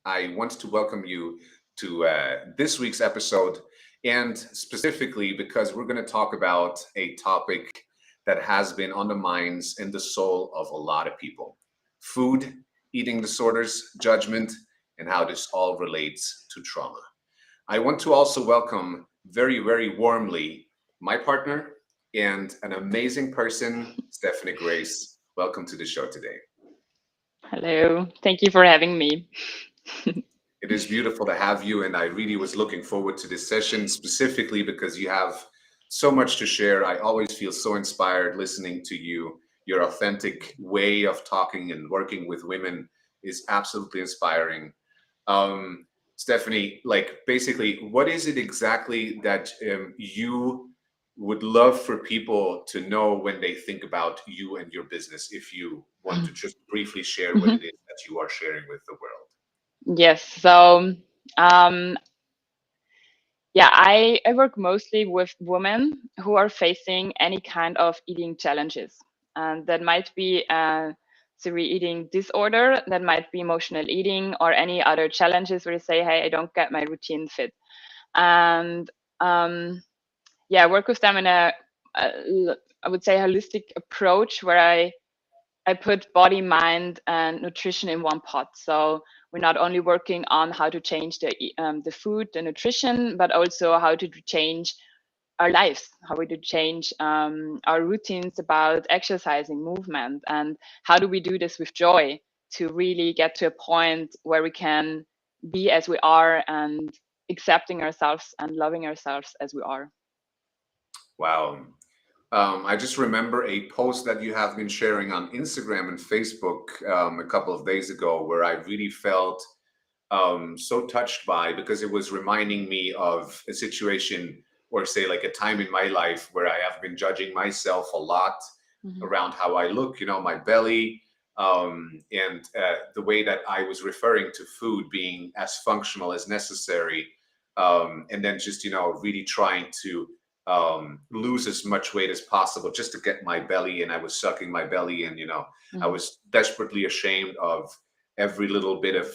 I want to welcome you to this week's episode, and specifically because we're going to talk about a topic that has been on the minds and the soul of a lot of people: food, eating disorders, judgment, and how this all relates to trauma. I want to also welcome very, very warmly my partner and an amazing person, Stephanie Grace. Welcome to the show today. Hello, thank you for having me. It is beautiful to have you, and I really was looking forward to this session specifically because you have so much to share. I always feel so inspired listening to you. Your authentic way of talking and working with women is absolutely inspiring. Stephanie, like basically, what is it exactly that you would love for people to know when they think about you and your business? If you want to just briefly share what it Mhm. is that you are sharing with the world. Yes, so um, yeah, I work mostly with women who are facing any kind of eating challenges. And that might be a severe eating disorder, that might be emotional eating, or any other challenges where you say, hey, I don't get my routine fit. And um, yeah, I work with them in I would say, holistic approach where I put body, mind, and nutrition in one pot. So we're not only working on how to change the food, the nutrition, but also how to change our lives, how we do change our routines about exercising, movement, and how do we do this with joy to really get to a point where we can be as we are and accepting ourselves and loving ourselves as we are. Wow. I just remember a post that you have been sharing on Instagram and Facebook a couple of days ago where I really felt so touched by because it was reminding me of a situation or say like a time in my life where I have been judging myself a lot Mhm. around how I look, my belly, and the way that I was referring to food being as functional as necessary. And then just, really trying to lose as much weight as possible just to get my belly. And I was sucking my belly and, I Mhm. was desperately ashamed of every little bit of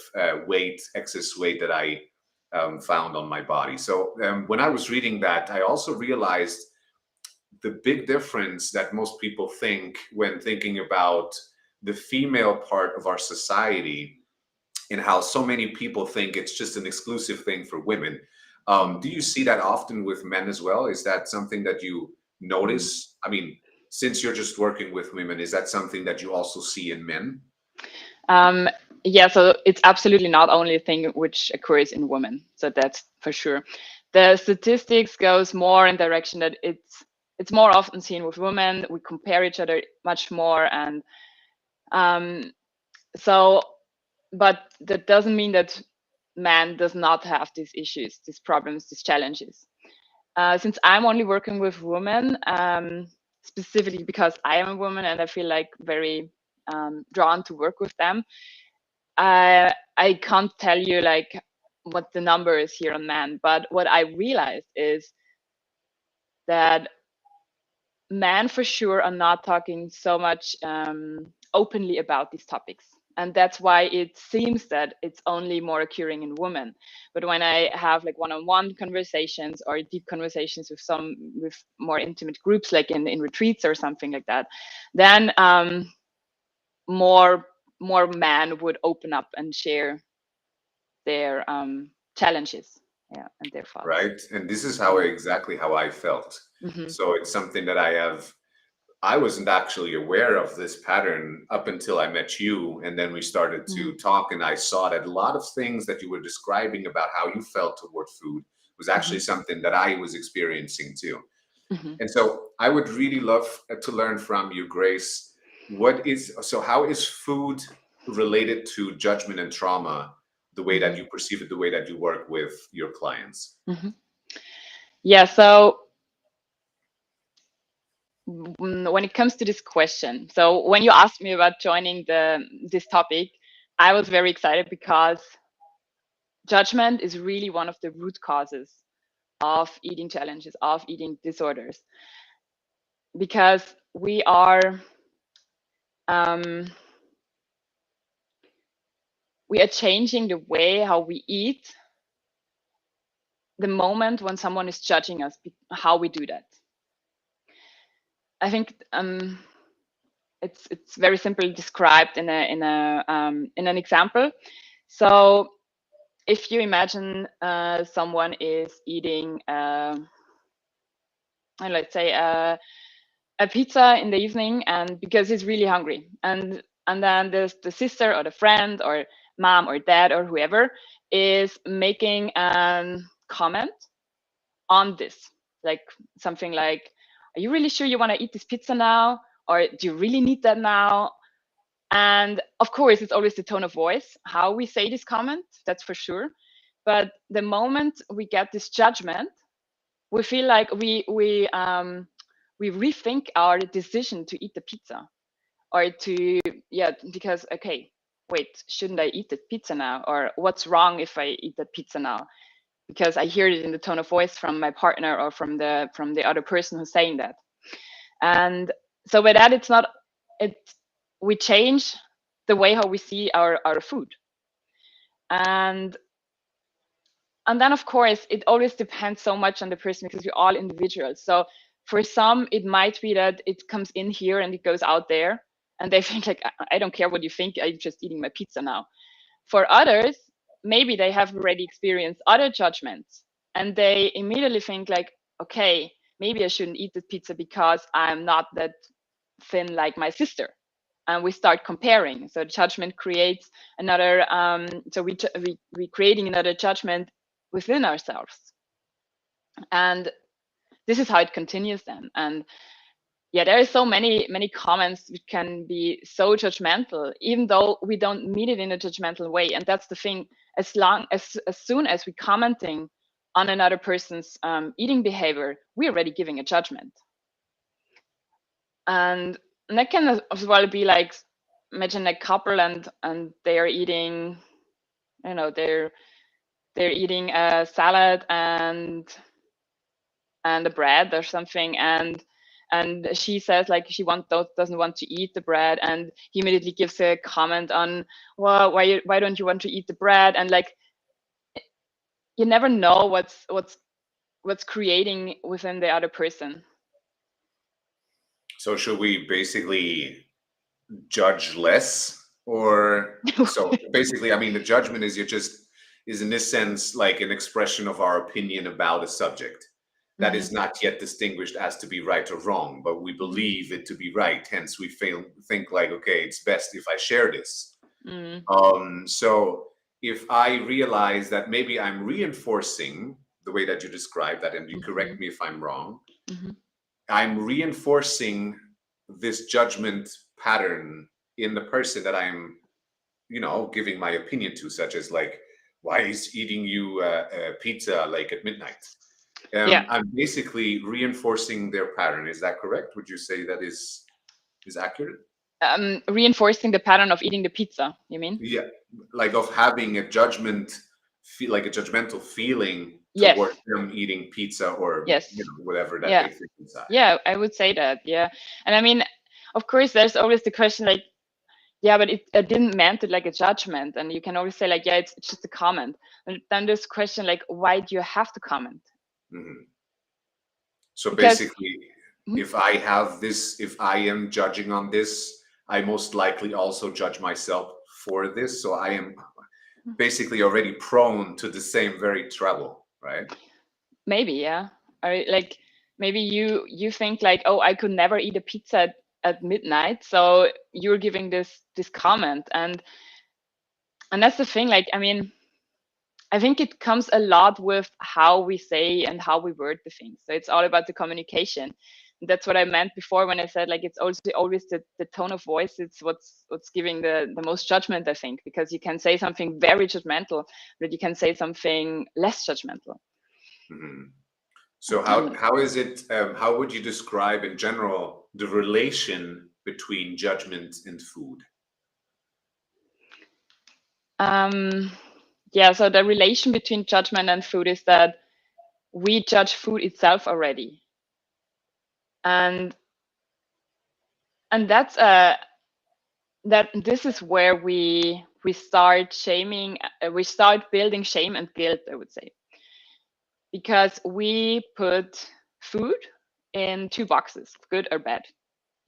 weight, excess weight that I found on my body. So when I was reading that, I also realized the big difference that most people think when thinking about the female part of our society and how so many people think it's just an exclusive thing for women. Do you see that often with men as well? Is that something that you Mhm. notice? I mean, since you're just working with women, is that something that you also see in men? Um, yeah, so it's absolutely not only a thing which occurs in women. So that's for sure. The statistics goes more in direction that it's more often seen with women. We compare each other much more, and um, so, but that doesn't mean that man does not have these issues, these problems, these challenges. Since I'm only working with women, specifically because I am a woman and I feel like very drawn to work with them. I can't tell you like what the number is here on men, but what I realized is that men for sure are not talking so much openly about these topics. And that's why it seems that it's only more occurring in women. But when I have like one-on-one conversations or deep conversations with more intimate groups, like in retreats or something like that, then more more men would open up and share their challenges, yeah, and their thoughts. Right? And this is how Yeah. exactly how I felt. Hmm. So it's something that I wasn't actually aware of this pattern up until I met you. And then we started Hmm. to talk, and I saw that a lot of things that you were describing about how you felt toward food was actually Hmm. something that I was experiencing too. Hmm. And so I would really love to learn from you, Grace. How is food related to judgment and trauma, the way that Hmm. you perceive it, the way that you work with your clients? Hmm. Yeah. So when it comes to this question, so when you asked me about joining the this topic, I was very excited because judgment is really one of the root causes of eating challenges, of eating disorders, because um, we are changing the way how we eat the moment when someone is judging us, how we do that. I think it's very simply described in an example. So if you imagine someone is eating, let's say a pizza in the evening, and because he's really hungry, and then there's the sister or the friend or mom or dad or whoever is making a comment on this, like something like, are you really sure you want to eat this pizza now, or do you really need that now? And of course, it's always the tone of voice, how we say this comment, that's for sure. But the moment we get this judgment, we feel like we rethink our decision to eat the pizza, or to, yeah, because, okay, wait, shouldn't I eat the pizza now? Or what's wrong if I eat the pizza now? Because I hear it in the tone of voice from my partner or from the other person who's saying that. And so with that, we change the way how we see our food. And then, of course, it always depends so much on the person, because we're all individuals. So for some, it might be that it comes in here and it goes out there, and they think like, I don't care what you think, I'm just eating my pizza now. For others, maybe they have already experienced other judgments, and they immediately think like, okay, maybe I shouldn't eat the pizza because I'm not that thin like my sister. And we start comparing. So judgment creates another, so we creating another judgment within ourselves. And this is how it continues then. And yeah, there are so many comments which can be so judgmental, even though we don't mean it in a judgmental way. And that's the thing, as soon as we're commenting on another person's eating behavior, we're already giving a judgment. And that can as well be like, imagine a couple and they are eating, they're eating a salad and a bread or something, and she says like she doesn't want to eat the bread, and he immediately gives a comment on, well, why don't you want to eat the bread? And like, you never know what's creating within the other person. So should we basically judge less? Or so basically, I mean, the judgment is in this sense like an expression of our opinion about a subject that is not yet distinguished as to be right or wrong, but we believe it to be right. Hence, we think like, okay, it's best if I share this. So if I realize that maybe I'm reinforcing the way that you describe that, and you correct me if I'm wrong, I'm reinforcing this judgment pattern in the person that I'm, giving my opinion to, such as like, why is eating you pizza like at midnight? Yeah. I'm basically reinforcing their pattern. Is that correct? Would you say that is accurate? Reinforcing the pattern of eating the pizza, you mean? Yeah, like of having a like a judgmental feeling Yes. towards them eating pizza, or Yes. whatever that they think inside. Yeah, I would say that. Yeah, and I mean, of course, there's always the question like, yeah, but it didn't meant it like a judgment, and you can always say like, yeah, it's just a comment. And then there's question like, why do you have to comment? So basically, if I have this, if I am judging on this, I most likely also judge myself for this. So I am basically already prone to the same very trouble, right? Maybe, yeah. Like maybe you think like, oh, I could never eat a pizza at midnight, so you're giving this comment, and that's the thing. Like, I mean, I think it comes a lot with how we say and how we word the things. So it's all about the communication. That's what I meant before when I said like, it's also always the tone of voice. It's what's giving the most judgment, I think, because you can say something very judgmental, but you can say something less judgmental. So how is it? How would you describe in general the relation between judgment and food? Yeah, so the relation between judgment and food is that we judge food itself already, and that's that this is where we we start shaming, we start building shame and guilt, I would say, because we put food in two boxes, good or bad.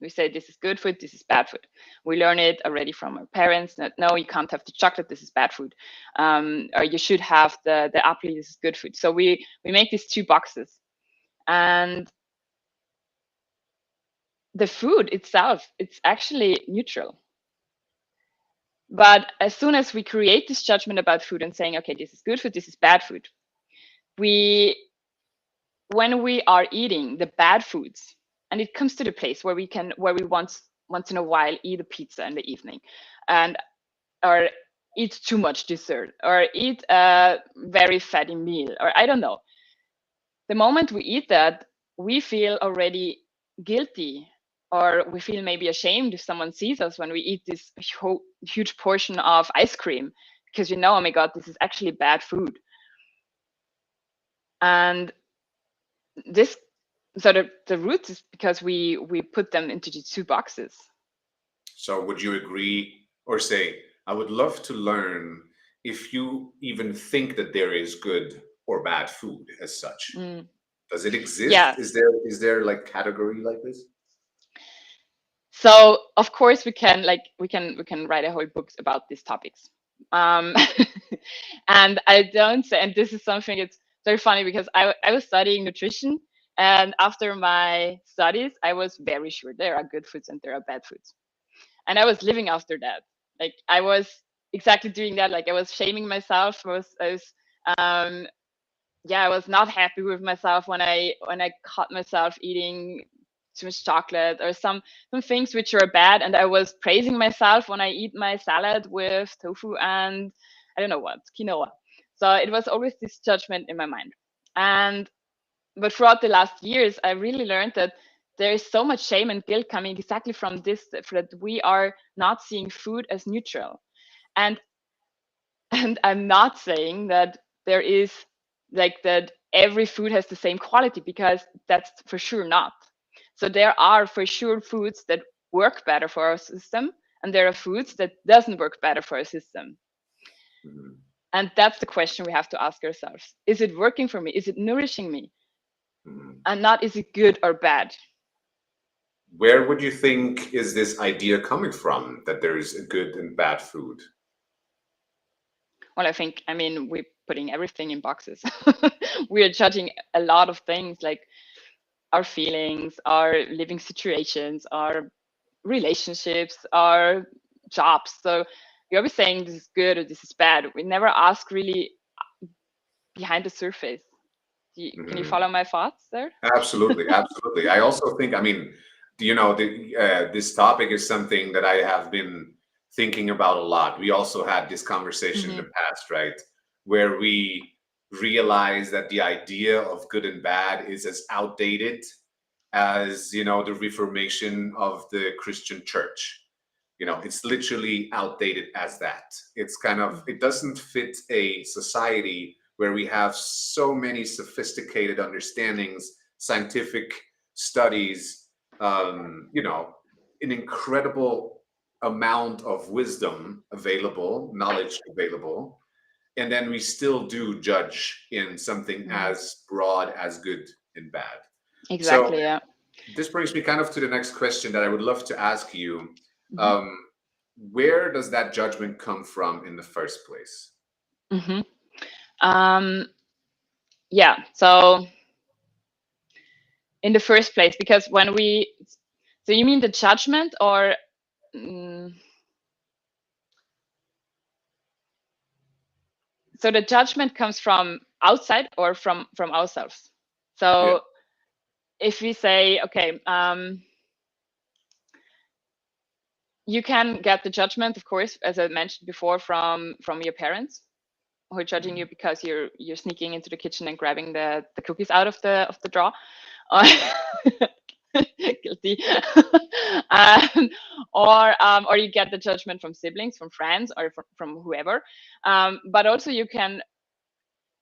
We say this is good food, this is bad food. We learn it already from our parents that no, you can't have the chocolate, this is bad food, or you should have the apple, this is good food. So we make these two boxes, and the food itself, it's actually neutral. But as soon as we create this judgment about food and saying, okay, this is good food, this is bad food, when we are eating the bad foods, and it comes to the place where we once in a while eat a pizza in the evening, and or eat too much dessert, or eat a very fatty meal, or I don't know. The moment we eat that, we feel already guilty, or we feel maybe ashamed if someone sees us when we eat this huge portion of ice cream, because oh my God, this is actually bad food. And this, so the root is because we put them into the two boxes. So would you agree or say, I would love to learn if you even think that there is good or bad food as such? Does it exist? Yeah. Is there like category like this? So of course we can write a whole book about these topics. And I don't say, and this is something, it's very funny because I was studying nutrition, and after my studies I was very sure there are good foods and there are bad foods, and I was living after that. Like I was exactly doing that. Like I was shaming myself. I was not happy with myself when I caught myself eating too much chocolate or some things which are bad, and I was praising myself when I eat my salad with tofu and I don't know what, quinoa. So it was always this judgment in my mind. But throughout the last years, I really learned that there is so much shame and guilt coming exactly from this, that we are not seeing food as neutral. And I'm not saying that there is like that every food has the same quality, because that's for sure not. So there are for sure foods that work better for our system, and there are foods that doesn't work better for our system. Mm-hmm. And that's the question we have to ask ourselves. Is it working for me? Is it nourishing me? Mm-hmm. And not, is it good or bad? Where would you think is this idea coming from, that there is a good and bad food? Well, we're putting everything in boxes. We are judging a lot of things, like our feelings, our living situations, our relationships, our jobs. So we're always saying this is good or this is bad. We never ask really behind the surface. Can you follow my thoughts there? Absolutely, absolutely. I also think, this topic is something that I have been thinking about a lot. We also had this conversation in the past, right? Where we realize that the idea of good and bad is as outdated as, the Reformation of the Christian church. It's literally outdated as that. It's kind of, it doesn't fit a society where we have so many sophisticated understandings, scientific studies, an incredible amount of wisdom available, knowledge available, and then we still do judge in something as broad as good and bad. So Exactly, yeah. this brings me kind of to the next question that I would love to ask you. Where does that judgment come from in the first place? Yeah, so in the first place, because so you mean the judgment, or so the judgment comes from outside or from ourselves? So Yeah. if we say, okay, you can get the judgment, of course, as I mentioned before, from your parents, who are judging you because you're sneaking into the kitchen and grabbing the cookies out of the drawer. Guilty. Or you get the judgment from siblings, from friends, or from whoever. But also you can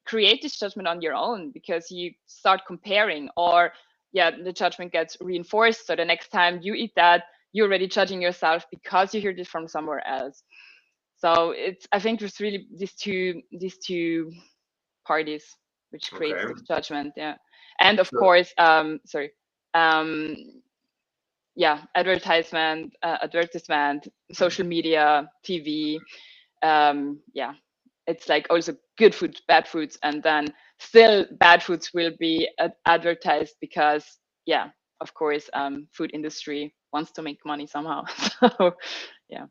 create this judgment on your own, because you start comparing, or the judgment gets reinforced. So the next time you eat that, you're already judging yourself because you heard it from somewhere else. So I think there's really these two parties which creates Okay. this judgment. Yeah. And of So, course, sorry. Um, yeah, advertisement, social media, TV. Yeah, it's like also good foods, bad foods, and then still bad foods will be advertised because, yeah, of course, food industry wants to make money somehow. So, yeah.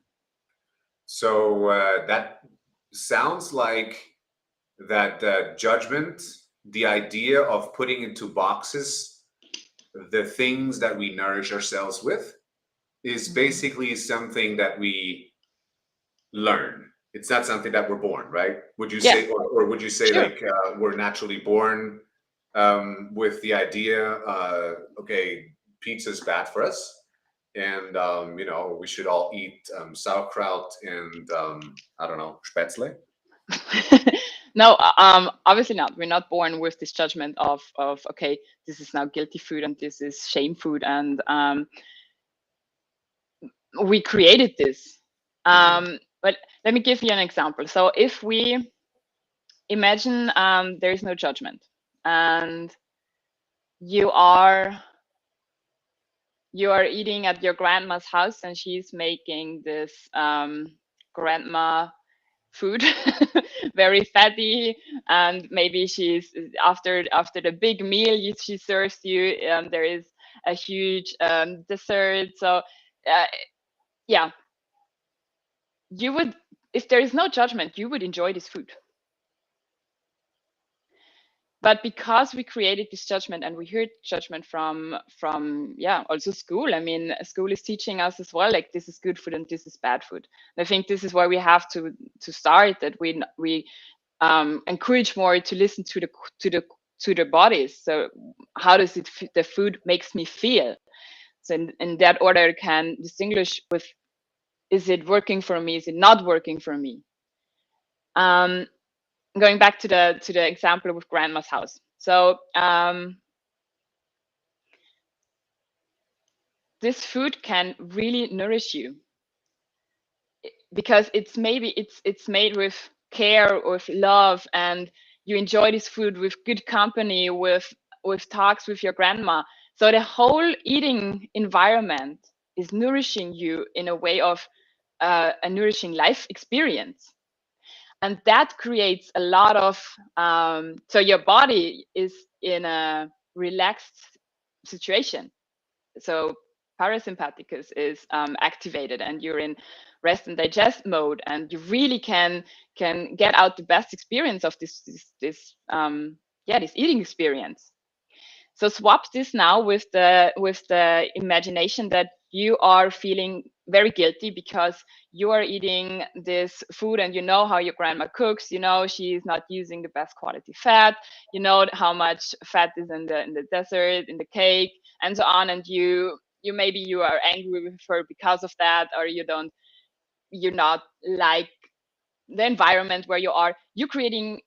that sounds like that judgment, the idea of putting into boxes the things that we nourish ourselves with, is Mhm. basically something that we learn. It's not something that we're born, right? Would you Yeah, say, or would you say sure. like we're naturally born with the idea, okay, pizza's bad for us, and we should all eat sauerkraut and I don't know, spätzle. No, obviously not. We're not born with this judgment of okay, this is now guilty food and this is shame food, and we created this. Hmm. But let me give you an example. So if we imagine there is no judgment, and you are eating at your grandma's house, and she's making this grandma food, very fatty, and maybe she's after the big meal she serves you, there is a huge dessert. So yeah, you would, if there is no judgment, you would enjoy this food. But because we created this judgment, and we heard judgment from yeah, also school. I mean, school is teaching us as well, like this is good food and this is bad food. And I think this is why we have to start, that we encourage more to listen to the bodies. So how does the food makes me feel? So in that order, I can distinguish with, is it working for me? Is it not working for me? Um, Going back to the example with grandma's house. So this food can really nourish you because it's made with care, with love, and you enjoy this food with good company, with talks with your grandma. So the whole eating environment is nourishing you in a way of a nourishing life experience, and that creates a lot of so your body is in a relaxed situation. So parasympathicus is activated, and you're in rest and digest mode, and you really can get out the best experience of this eating experience. So swap this now with the imagination that you are feeling very guilty because you are eating this food, and you know how your grandma cooks. You know she's not using the best quality fat. You know how much fat is in the dessert, in the cake, and so on. And you maybe you are angry with her because of that, or you're not like the environment where you are. You're creating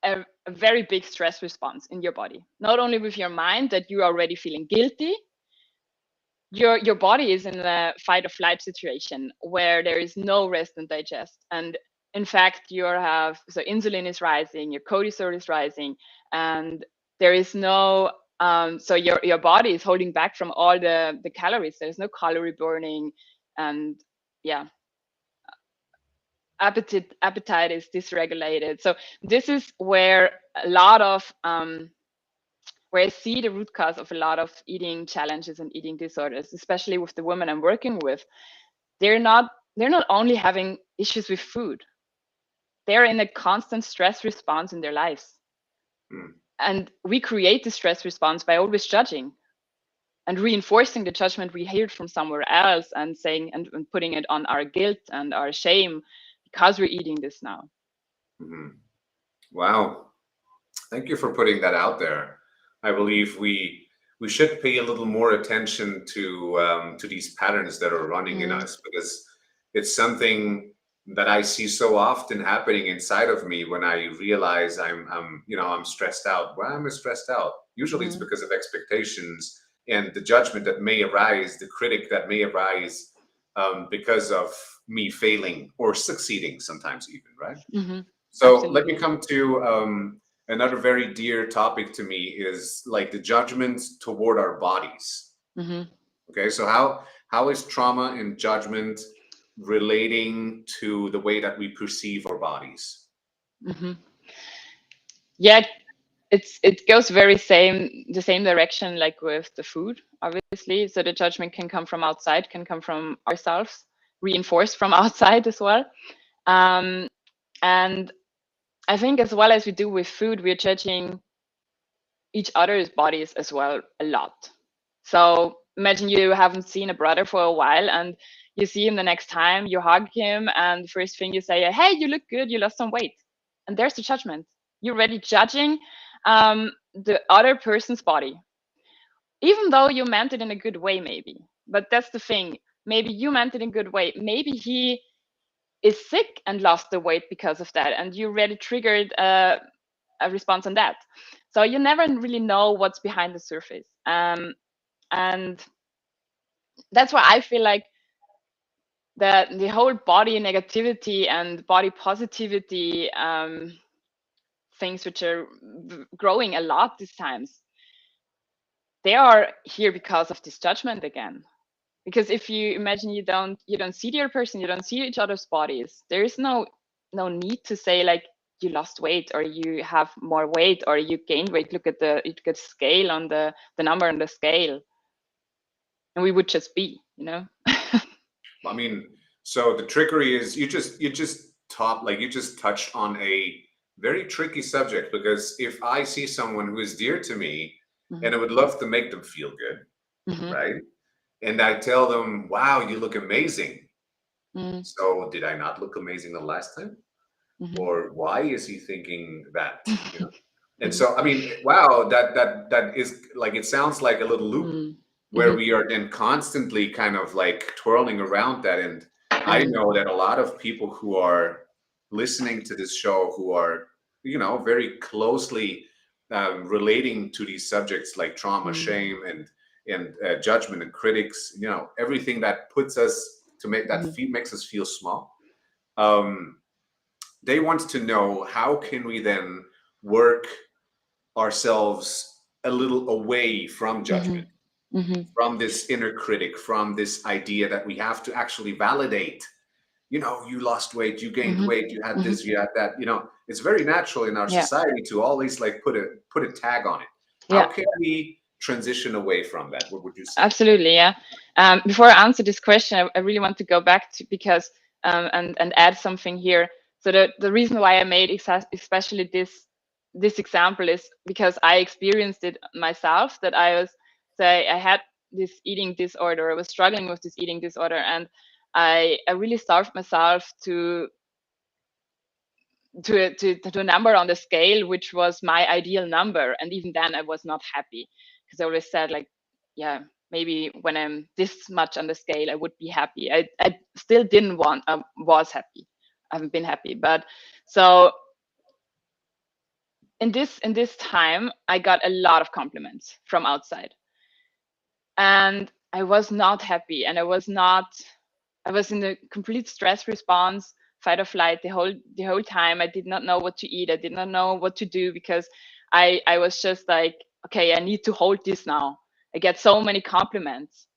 a very big stress response in your body, not only with your mind that you're already feeling guilty. Your body is in a fight or flight situation where there is no rest and digest, and in fact you have, so insulin is rising, your cortisol is rising, and there is no so your body is holding back from all the calories. There's no calorie burning, and yeah, appetite is dysregulated. So this is where a lot of where I see the root cause of a lot of eating challenges and eating disorders, especially with the women I'm working with. They're not only having issues with food, they're in a constant stress response in their lives. Hmm. And we create the stress response by always judging and reinforcing the judgment we heard from somewhere else, and saying and putting it on our guilt and our shame because we're eating this now. Hmm. Wow. Thank you for putting that out there. I believe we should pay a little more attention to these patterns that are running in Mm, us, because it's something that I see so often happening inside of me when I realize I'm stressed out. Why am I stressed out? Usually it's mm, because of expectations and the judgment that may arise, the critic that may arise because of me failing or succeeding sometimes even, right? Hmm. So let me Absolutely. come to another very dear topic to me is like the judgment toward our bodies. Hmm. Okay, so how is trauma and judgment relating to the way that we perceive our bodies? Hmm. Yeah, it goes the same direction like with the food, obviously. So the judgment can come from outside, can come from ourselves, reinforced from outside as well. Um, and I think as well as we do with food, we're judging each other's bodies as well a lot. So imagine you haven't seen a brother for a while and you see him the next time, you hug him, and the first thing you say, hey, you look good, you lost some weight. And there's the judgment. You're already judging the other person's body, even though you meant it in a good way, maybe. But that's the thing. Maybe you meant it in a good way. Maybe he is sick and lost the weight because of that, and you already triggered a response on that. So you never really know what's behind the surface. And that's why I feel like the whole body negativity and body positivity things, which are growing a lot these times, they are here because of this judgment again. Because if you imagine you don't see the other person, you don't see each other's bodies, there is no need to say like you lost weight or you have more weight or you gained weight. Look at the scale on the number on the scale, and we would just be, you know. I mean, so the trickery is you just touched on a very tricky subject, because if I see someone who is dear to me Hmm. and I would love to make them feel good, Hmm. right? And I tell them, "Wow, you look amazing." Hmm. So did I not look amazing the last time? Hmm. Or why is he thinking that? You know? And Hmm. so I mean, wow, that is like, it sounds like a little loop Hmm. where we are then constantly kind of like twirling around that. And I Hmm. know that a lot of people who are listening to this show, who are, very closely relating to these subjects like trauma, Hmm. shame, and judgment and critics, everything that puts us to make that Hmm. makes us feel small. Um, they want to know, how can we then work ourselves a little away from Hmm. judgment, Hmm. from this inner critic, from this idea that we have to actually validate, you lost weight, you gained Hmm. weight, you had Hmm. this, you had that. It's very natural in our Yeah. society to always like put a tag on it. How Yeah. can we transition away from that? What would you say? Absolutely, yeah. Before I answer this question, I really want to go back to because and add something here. So the reason why I made especially this example is because I experienced it myself. That I had this eating disorder. I was struggling with this eating disorder, and I really starved myself to a number on the scale which was my ideal number, and even then I was not happy, because I always said like, yeah, maybe when I'm this much on the scale I would be happy. I still didn't want was happy. I haven't been happy, but so in this time I got a lot of compliments from outside, and I was not happy, and I was in a complete stress response, fight or flight the whole time. I did not know what to eat. I did not know what to do, because I was just like, okay, I need to hold this now. I get so many compliments.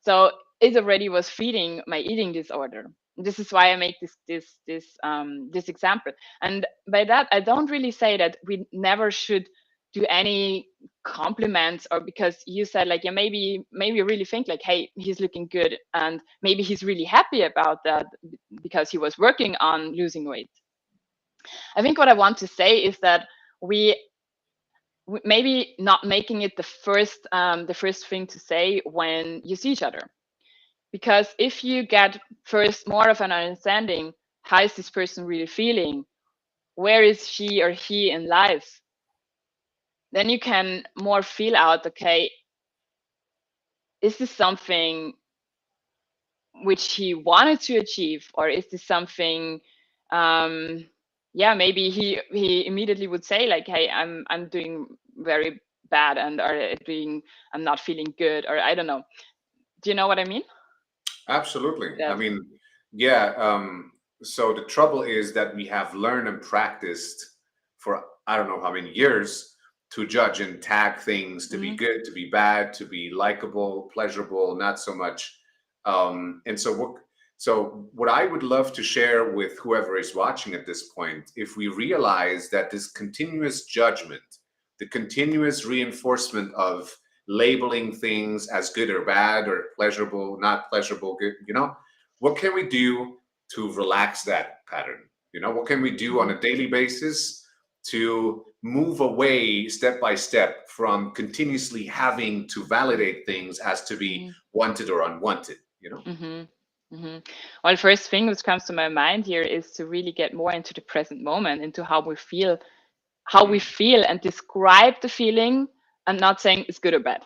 So it already was feeding my eating disorder. This is why I make this example. And by that, I don't really say that we never should do any compliments, or because you said like, yeah, maybe you really think like, hey, he's looking good, and maybe he's really happy about that because he was working on losing weight. I think what I want to say is that we maybe not making it the first thing to say when you see each other, because if you get first more of an understanding, how is this person really feeling, where is she or he in life, then you can more feel out, okay, is this something which he wanted to achieve, or is this something, um yeah, maybe he immediately would say like, hey, I'm doing very bad, and or doing, I'm not feeling good, or I don't know. Do you know what I mean? Absolutely. I Yes. mean, Yeah. So the trouble is that we have learned and practiced for I don't know how many years to judge and tag things to be Mm-hmm. good, to be bad, to be likable, pleasurable, not so much. And so what I would love to share with whoever is watching at this point, if we realize that this continuous judgment, the continuous reinforcement of labeling things as good or bad or pleasurable, not pleasurable, good, what can we do to relax that pattern? What can we do on Mm-hmm. a daily basis to move away step by step from continuously having to validate things as to be wanted or unwanted? Mm-hmm. Mm-hmm. Well, first thing which comes to my mind here is to really get more into the present moment, into how we Mm, feel and describe the feeling, and not saying it's good or bad.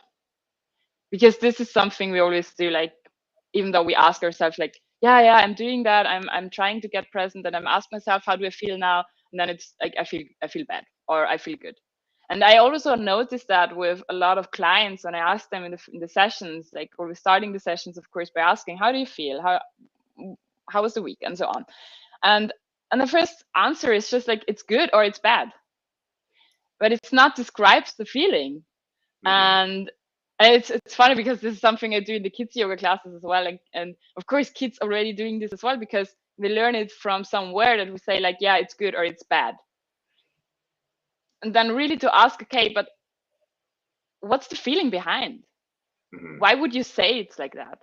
Because this is something we always do, like, even though we ask ourselves, like, yeah, I'm doing that, I'm trying to get present, and I'm asking myself, how do I feel now? And then it's like, I feel bad, or I feel good. And I also noticed that with a lot of clients, when I ask them in the sessions, like, or we're starting the sessions, of course, by asking, how do you feel, how was the week, and so on. And the first answer is just like, it's good or it's bad, but it's not describes the feeling. mhm. And it's funny, because this is something I do in the kids yoga classes as well, and of course kids already doing this as well, because we learn it from somewhere that we say, like, yeah, it's good or it's bad. And then really to ask, okay, but what's the feeling behind? Mhm, Why would you say it's like that?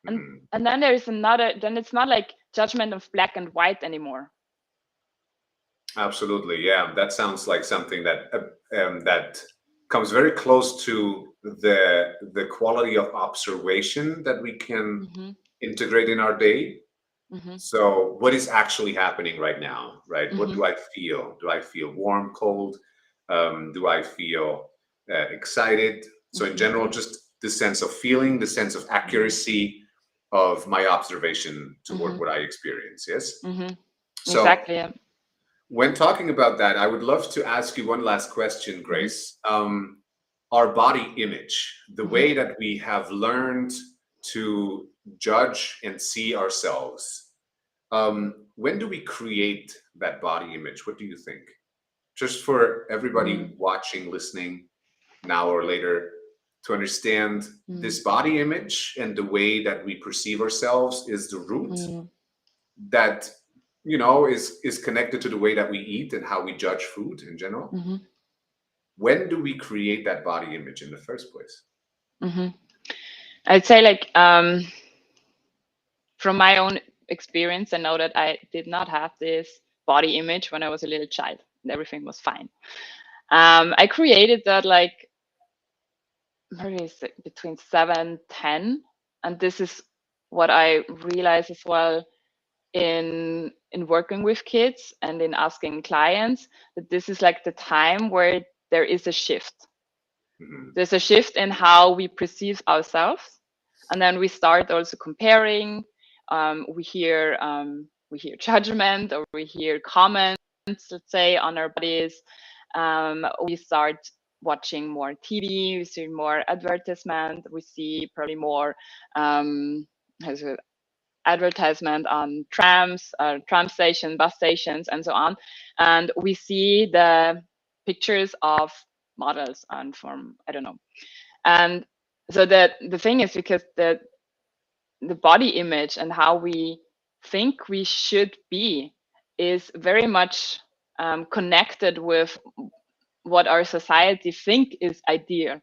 and mhm. and then there is another, then it's not like judgment of black and white anymore. Absolutely, yeah. That sounds like something that comes very close to the quality of observation that we can Hmm. integrate in our day. Hmm. So, what is actually happening right now, right? What Hmm. do I feel? Do I feel warm, cold? Do I feel excited? So, in Hmm. general, just the sense of feeling, the sense of Hmm. accuracy of my observation toward Hmm. what I experience. Yes. Hmm. So, Exactly, yeah. when talking about that, I would love to ask you one last question, Hmm. Grace. Our body image, the Hmm. way that we have learned to judge and see ourselves, when do we create that body image? What do you think? Just for everybody watching, listening now or later, to understand Mm. this body image and the way that we perceive ourselves is the root Mm. that is connected to the way that we eat and how we judge food in general. Hmm. When do we create that body image in the first place? Hmm. I'd say, like, from my own experience, I know that I did not have this body image when I was a little child, and everything was fine. I created that, like, maybe it's like between 7, 10, and this is what I realized as well in working with kids and in asking clients, that this is like the time where there is a shift. Mhm. There's a shift in how we perceive ourselves, and then we start also comparing. We hear judgment, or we hear comments, let's say, on our bodies. We start watching more TV, we see more advertisement, we see probably more how's it, advertisement on trams, tram station, bus stations, and so on. And we see the pictures of models and from, I don't know. And so the thing is, because the body image and how we think we should be is very much connected with what our society think is ideal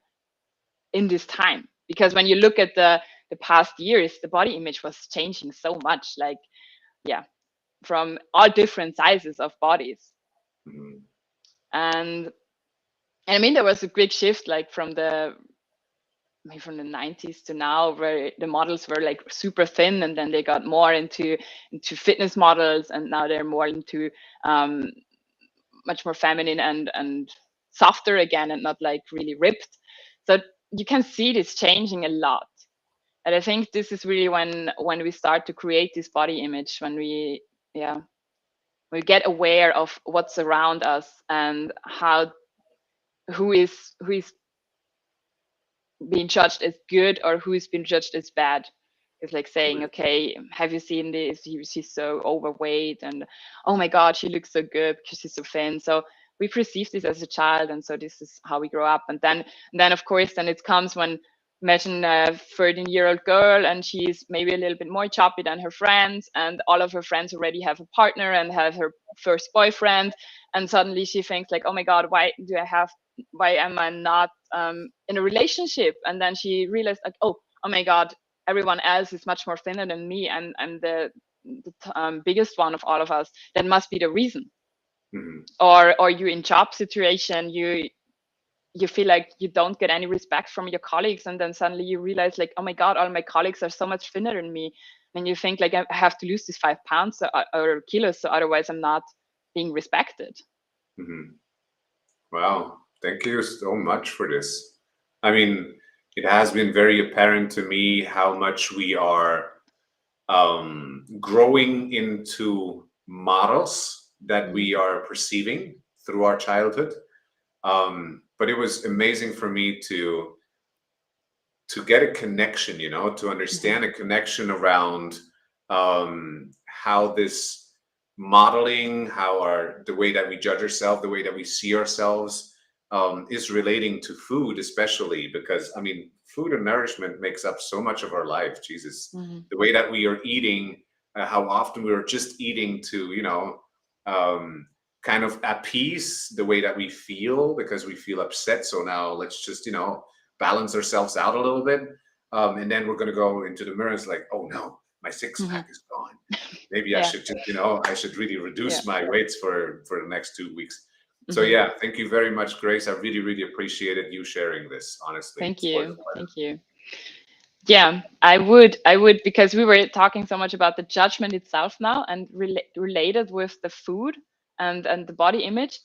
in this time. Because when you look at the past years, the body image was changing so much, like, yeah, from all different sizes of bodies. Mhm. And I mean, there was a big shift, like, maybe from the 90s to now, where the models were like super thin, and then they got more into fitness models, and now they're more into um, much more feminine and softer again, and not like really ripped. So you can see this changing a lot. And I think this is really when we start to create this body image, when yeah we get aware of what's around us, and how who is being judged as good, or who is being judged as bad. It's like saying, okay, have you seen this? She's so overweight, and oh my God, she looks so good because she's so thin. So we perceive this as a child, and so this is how we grow up. And then of course, then it comes when, imagine a 13-year-old girl, and she's maybe a little bit more chubby than her friends, and all of her friends already have a partner and have her first boyfriend, and suddenly she thinks like, oh my God, why am I not in a relationship? And then she realized like, oh my God, everyone else is much more thinner than me, and I'm the biggest one of all of us. That must be the reason. Mm-hmm. Or you in job situation, you feel like you don't get any respect from your colleagues, and then suddenly you realize like, oh my God, all my colleagues are so much thinner than me, and you think like, I have to lose these 5 pounds or kilos, so otherwise I'm not being respected. Mm-hmm. Wow, thank you so much for this. I mean, it has been very apparent to me how much we are growing into models that we are perceiving through our childhood. But it was amazing for me to get a connection, to understand a connection around how this modeling, the way that we judge ourselves, the way that we see ourselves is relating to food, especially because, I mean, food and nourishment makes up so much of our life. Jesus, the way that we are eating, how often we are just eating to, kind of appease the way that we feel because we feel upset. So now let's just, balance ourselves out a little bit. And then we're going to go into the mirror and it's like, oh no, my six pack is gone. Maybe I should just, I should really reduce my weights for the next 2 weeks. So yeah, thank you very much, Grace. I really, really appreciated you sharing this, honestly. Thank you. Yeah, I would, because we were talking so much about the judgment itself now and related with the food and the body image.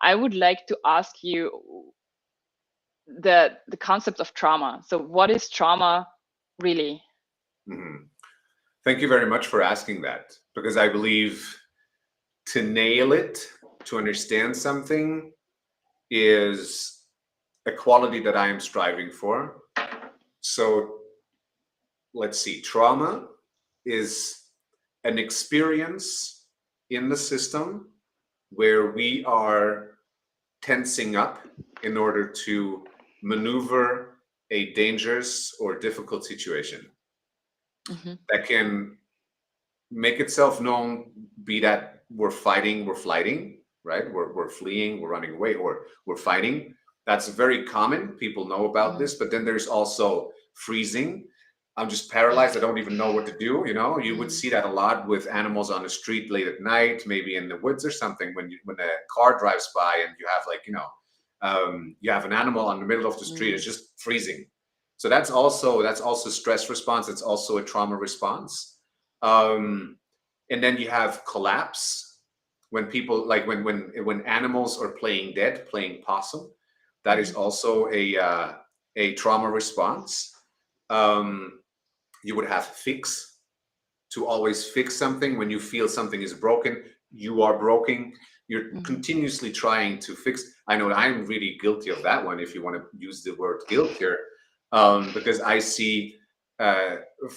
I would like to ask you the concept of trauma. So what is trauma really? Thank you very much for asking that, because I believe to nail it, to understand something, is a quality that I am striving for. So let's see, trauma is an experience in the system where we are tensing up in order to maneuver a dangerous or difficult situation that can make itself known, be that we're fighting, we're flighting, right? We're fleeing, we're running away, or we're fighting. That's very common. People know about this, but then there's also freezing. I'm just paralyzed. I don't even know what to do. You would see that a lot with animals on the street late at night, maybe in the woods or something, when a car drives by and you have like, you have an animal on the middle of the street, it's just freezing. So that's also stress response. It's also a trauma response. And then you have collapse when people like when animals are playing dead, playing possum. That is also a trauma response. You would have fix, to always fix something. When you feel something is broken, you are broken. You're continuously trying to fix. I know I'm really guilty of that one, if you want to use the word guilt here, because I see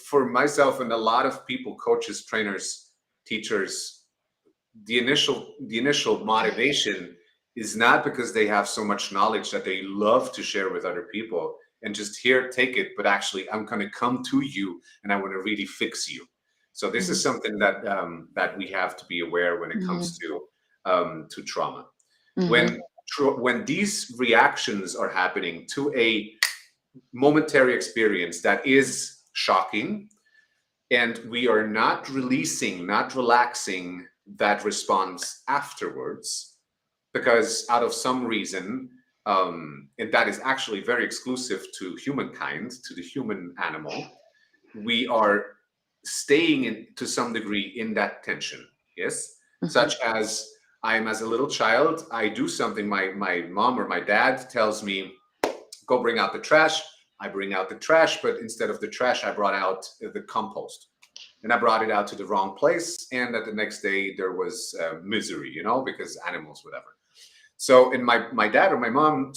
for myself and a lot of people, coaches, trainers, teachers, the initial motivation is not because they have so much knowledge that they love to share with other people and just here, take it, but actually I'm going to come to you and I want to really fix you. So this is something that that we have to be aware when it comes to trauma. When these reactions are happening to a momentary experience that is shocking, and we are not releasing, not relaxing that response afterwards, because out of some reason, and that is actually very exclusive to humankind, to the human animal, we are staying in, to some degree, in that tension. Yes, such as I'm as a little child, I do something. My mom or my dad tells me, "Go bring out the trash." I bring out the trash, but instead of the trash, I brought out the compost. And I brought it out to the wrong place. And that the next day there was misery, because animals, whatever. So, and my dad or my mom,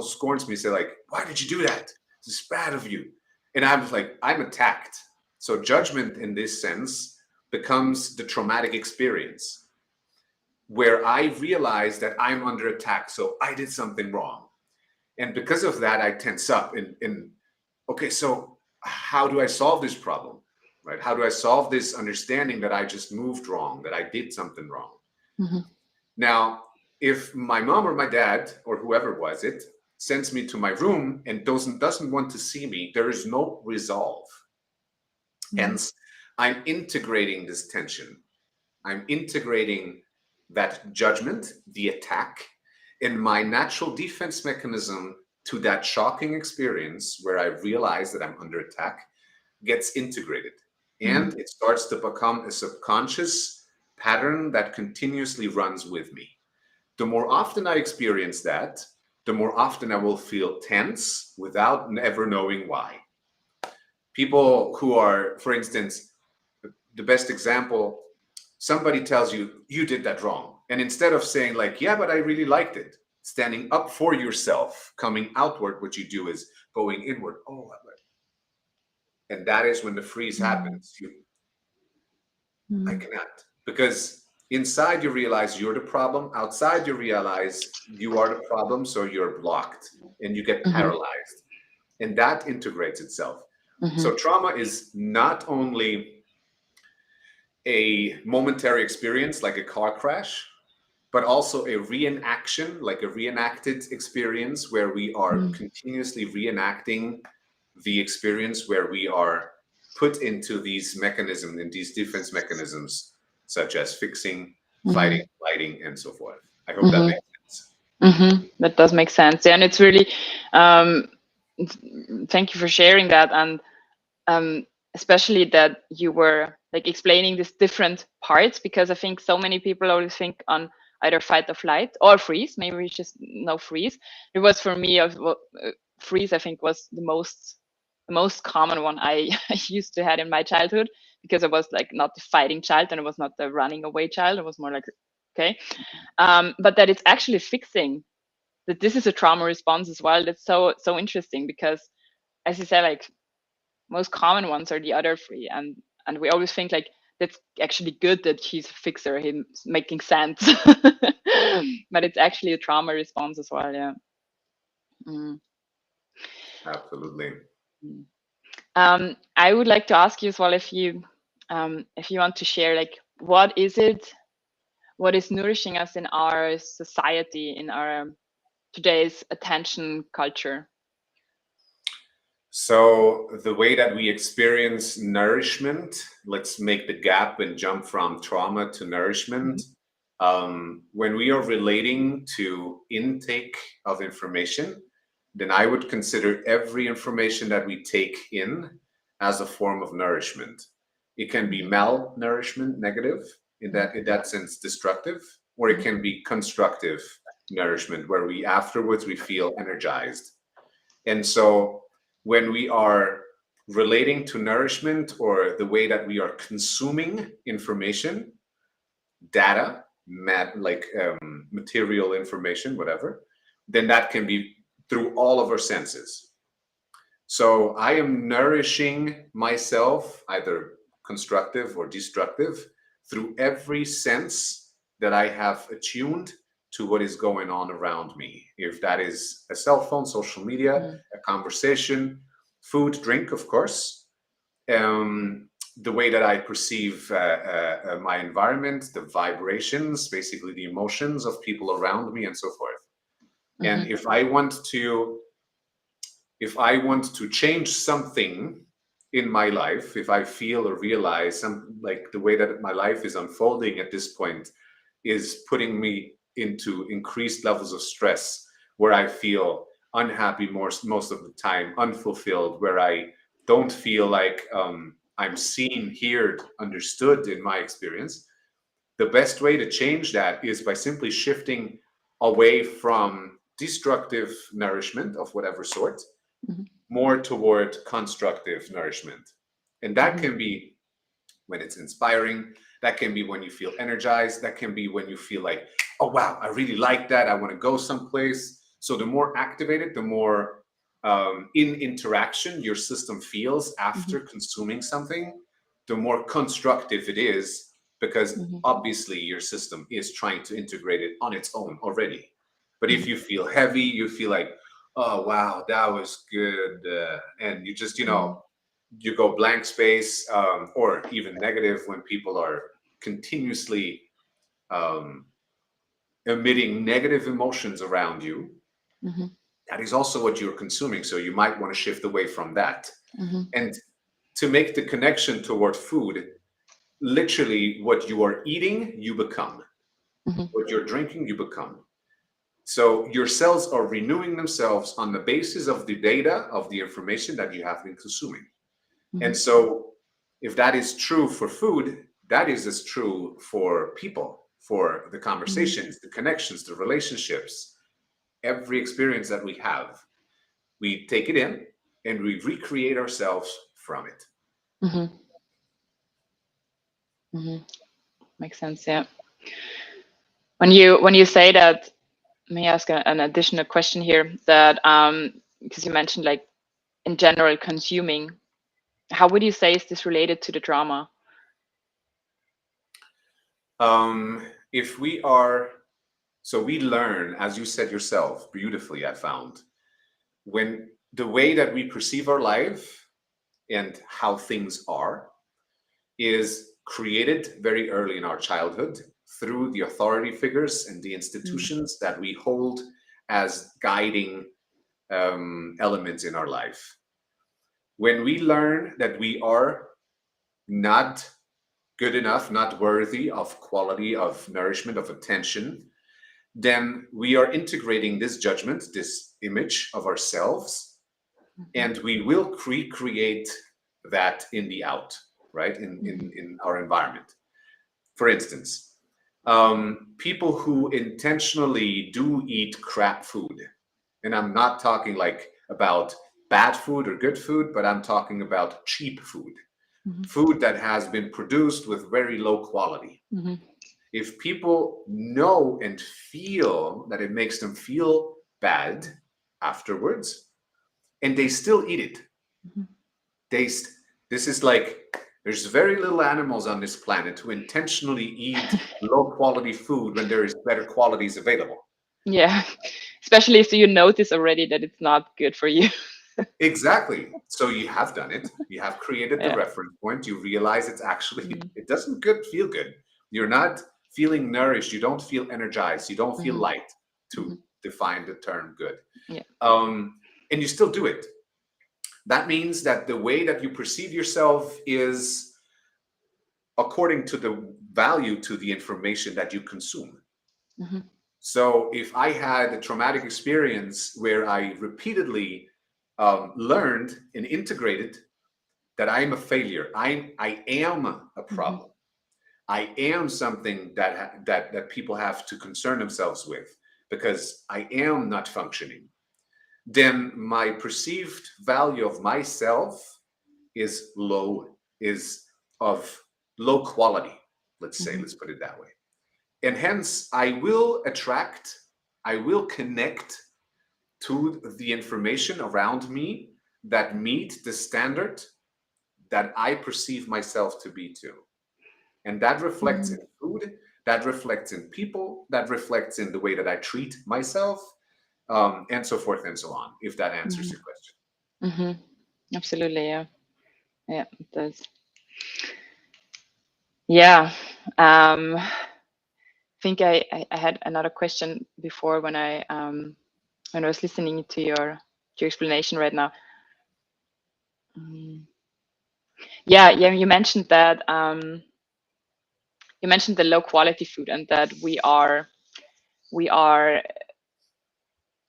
scorns me, say like, "Why did you do that? This is bad of you." And I was like, I'm attacked. So judgment in this sense becomes the traumatic experience where I realize that I'm under attack. So I did something wrong. And because of that, I tense up in okay, so how do I solve this problem? Right? How do I solve this understanding that I just moved wrong, that I did something wrong? Mm-hmm. Now, if my mom or my dad or whoever was it sends me to my room and doesn't want to see me, there is no resolve. Hence, I'm integrating this tension. I'm integrating that judgment, the attack, in my natural defense mechanism to that shocking experience where I realize that I'm under attack gets integrated. And it starts to become a subconscious pattern that continuously runs with me. The more often I experience that, the more often I will feel tense without ever knowing why. People who are, for instance, the best example, somebody tells you, you did that wrong. And instead of saying like, yeah, but I really liked it, standing up for yourself, coming outward, what you do is going inward. Oh, and that is when the freeze happens. I cannot. Because inside you realize you're the problem. Outside you realize you are the problem. So you're blocked and you get paralyzed. And that integrates itself. So trauma is not only a momentary experience like a car crash, but also a reenaction, like a reenacted experience where we are continuously reenacting the experience where we are put into these mechanisms, in these defense mechanisms, such as fixing, fighting, flighting, and so forth. I hope that makes sense. That does make sense. Yeah, and it's really, thank you for sharing that. And especially that you were like explaining these different parts, because I think so many people always think on either fight or flight or freeze. Maybe we just know freeze. It was for me, freeze, I think, was the most common one I used to have in my childhood, because I was like not the fighting child and I was not the running away child. It was more like, okay. But that it's actually fixing, that this is a trauma response as well. That's so interesting, because as you said, like most common ones are the other three, and we always think like that's actually good that he's a fixer, him making sense. But it's actually a trauma response as well. Yeah. Absolutely. I would like to ask you as well if you want to share, like, what is nourishing us in our society, in our today's attention culture? So the way that we experience nourishment, let's make the gap and jump from trauma to nourishment. When we are relating to intake of information, then I would consider every information that we take in as a form of nourishment. It can be malnourishment, negative, in that sense, destructive, or it can be constructive nourishment, where we afterwards we feel energized. And so when we are relating to nourishment, or the way that we are consuming information, data, material information, whatever, then that can be through all of our senses. So I am nourishing myself, either constructive or destructive, through every sense that I have attuned to what is going on around me. If that is a cell phone, social media, a conversation, food, drink, of course, the way that I perceive my environment, the vibrations, basically the emotions of people around me, and so forth. And if I want to change something in my life, if I feel or realize like the way that my life is unfolding at this point is putting me into increased levels of stress, where I feel unhappy most of the time, unfulfilled, where I don't feel like I'm seen, heard, understood in my experience, the best way to change that is by simply shifting away from destructive nourishment of whatever sort, more toward constructive nourishment. And that can be when it's inspiring, that can be when you feel energized, that can be when you feel like, oh wow, I really like that, I want to go someplace. So the more activated, the more in interaction your system feels after consuming something, the more constructive it is, because obviously your system is trying to integrate it on its own already. But if you feel heavy, you feel like, oh wow, that was good, and you just, you go blank space, or even negative when people are continuously um, emitting negative emotions around you. That is also what you're consuming. So you might want to shift away from that. And to make the connection toward food, literally what you are eating, you become. What you're drinking, you become. So your cells are renewing themselves on the basis of the data, of the information that you have been consuming. And so if that is true for food, that is as true for people, for the conversations, the connections, the relationships, every experience that we have. We take it in and we recreate ourselves from it. Makes sense. Yeah. When you say that, may I ask an additional question here? That because you mentioned like in general consuming, how would you say is this related to the drama? If we are, so we learn, as you said yourself, beautifully, I found, when the way that we perceive our life and how things are is created very early in our childhood through the authority figures and the institutions that we hold as guiding elements in our life. When we learn that we are not good enough, not worthy of quality, of nourishment, of attention, then we are integrating this judgment, this image of ourselves, and we will recreate that in the out, right? In our environment. For instance, people who intentionally do eat crap food, and I'm not talking like about bad food or good food, but I'm talking about cheap food, food that has been produced with very low quality. If people know and feel that it makes them feel bad afterwards, and they still eat it, this is like, there's very little animals on this planet who intentionally eat low quality food when there is better qualities available. Yeah, especially if you notice already that it's not good for you. Exactly. So you have done it. You have created the Yeah. reference point. You realize it's actually, it doesn't good feel good. You're not feeling nourished. You don't feel energized. You don't feel light, to define the term good. Yeah. And you still do it. That means that the way that you perceive yourself is according to the value to the information that you consume. So if I had a traumatic experience where I repeatedly learned and integrated that I'm a failure, I am a problem, I am something that people have to concern themselves with because I am not functioning, then my perceived value of myself is low, is of low quality. Let's say, let's put it that way. And hence I will attract, I will connect to the information around me that meet the standard that I perceive myself to be to. And that reflects in food, that reflects in people, that reflects in the way that I treat myself, and so forth and so on, if that answers your question. Absolutely. Yeah. Yeah, it does. Yeah. I think I had another question before when I was listening to your explanation right now. Yeah, you mentioned that you mentioned the low quality food and that we are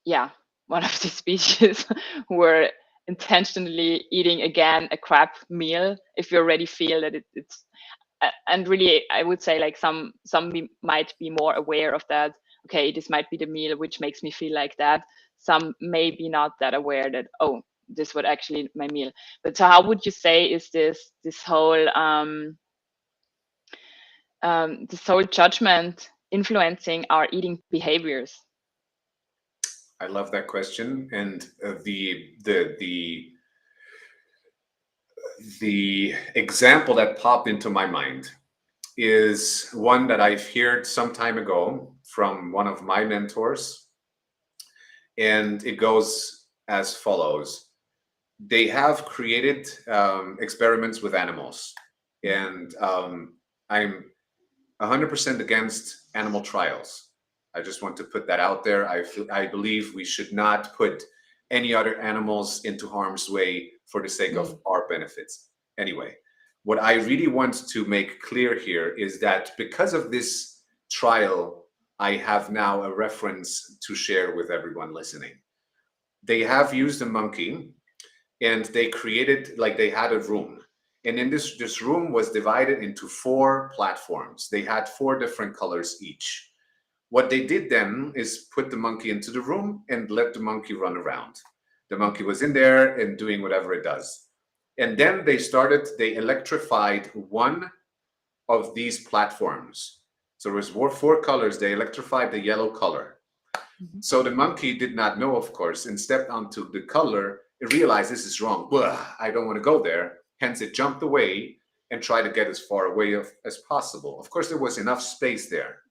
yeah, one of the species who are intentionally eating again a crap meal if you already feel that it's and really I would say like some might be more aware of that. Okay, this might be the meal which makes me feel like that. Some may be not that aware that, oh, this was actually my meal. But so how would you say is this whole judgment influencing our eating behaviors? I love that question, and the example that popped into my mind is one that I've heard some time ago from one of my mentors, and it goes as follows. They have created experiments with animals, and I'm 100% against animal trials. I just want to put that out there. I believe we should not put any other animals into harm's way for the sake of our benefits. Anyway, what I really want to make clear here is that because of this trial, I have now a reference to share with everyone listening. They have used a monkey, and they created, like, they had a room, and in this room was divided into 4 platforms. They had 4 different colors each. What they did then is put the monkey into the room and let the monkey run around. The monkey was in there and doing whatever it does. And then they electrified one of these platforms. So there was 4 colors. They electrified the yellow color. So the monkey did not know, of course, and stepped onto the color. It realized this is wrong. Blah, I don't want to go there. Hence, it jumped away and tried to get as far away as possible. Of course, there was enough space there.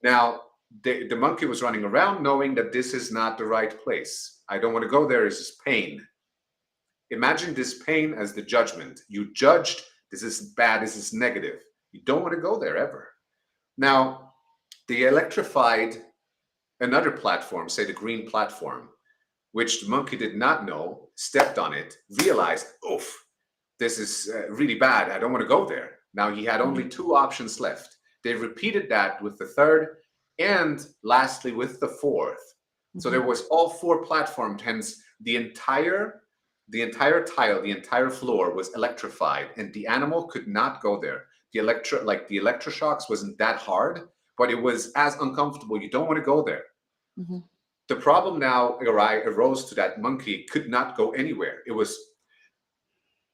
Now, the monkey was running around knowing that this is not the right place. I don't want to go there. This is pain. Imagine this pain as the judgment. You judged, this is bad, this is negative. You don't want to go there ever. Now, they electrified another platform, say the green platform, which the monkey did not know, stepped on it, realized, oof, this is really bad. I don't want to go there. Now he had only 2 options left. They repeated that with the 3rd and lastly with the 4th. So there was all 4 platforms, hence the entire tile, the entire floor was electrified, and the animal could not go there. The electroshocks wasn't that hard, but it was as uncomfortable. You don't want to go there. The problem now arose to that monkey could not go anywhere.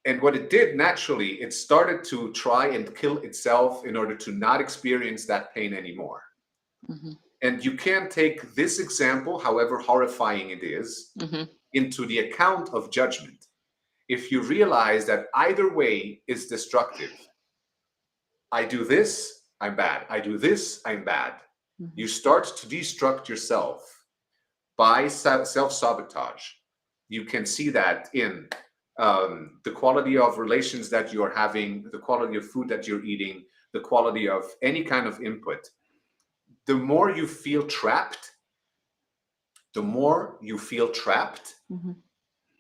And what it did naturally, it started to try and kill itself in order to not experience that pain anymore. And you can't take this example, however horrifying it is, into the account of judgment. If you realize that either way is destructive, I do this, I'm bad. I do this, I'm bad. You start to destruct yourself by self-sabotage. You can see that in the quality of relations that you're having, the quality of food that you're eating, the quality of any kind of input. The more you feel trapped,